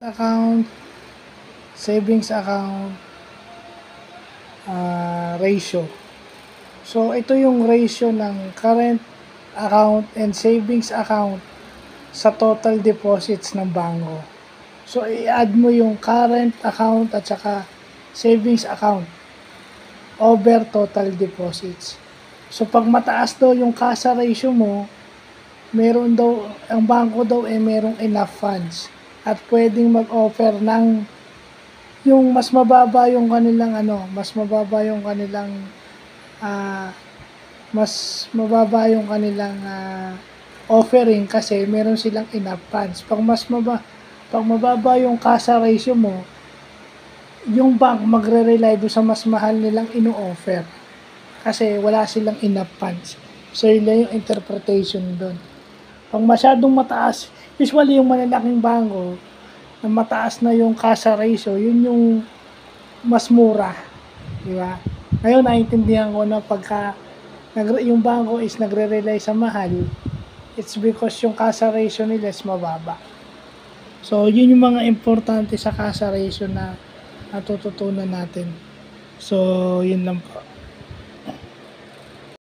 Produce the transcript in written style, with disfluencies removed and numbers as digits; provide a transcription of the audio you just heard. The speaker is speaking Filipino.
account, savings account, ratio. So, ito yung ratio ng current account and savings account sa total deposits ng bangko. So, i-add mo yung current account at saka savings account over total deposits. So, pag mataas daw yung CASA ratio mo, meron daw, ang bangko daw merong enough funds at pwedeng mag-offer ng yung mas mababa yung kanilang offering kasi meron silang enough funds. Pag mababa yung CASA ratio mo, yung bank magre-rely do sa mas mahal nilang ino-offer kasi wala silang enough funds. So, yun lang yung interpretation doon. Pag masyadong mataas, usually yung malalaking bangko na mataas na yung CASA ratio, yun yung mas mura. Di ba? Ngayon, naiintindihan ko na pagka yung bangko is nagre-rely sa mahal, it's because yung CASA ratio nila is mababa. So, yun yung mga importante sa CASA ratio na natututunan natin. So, yun lang po.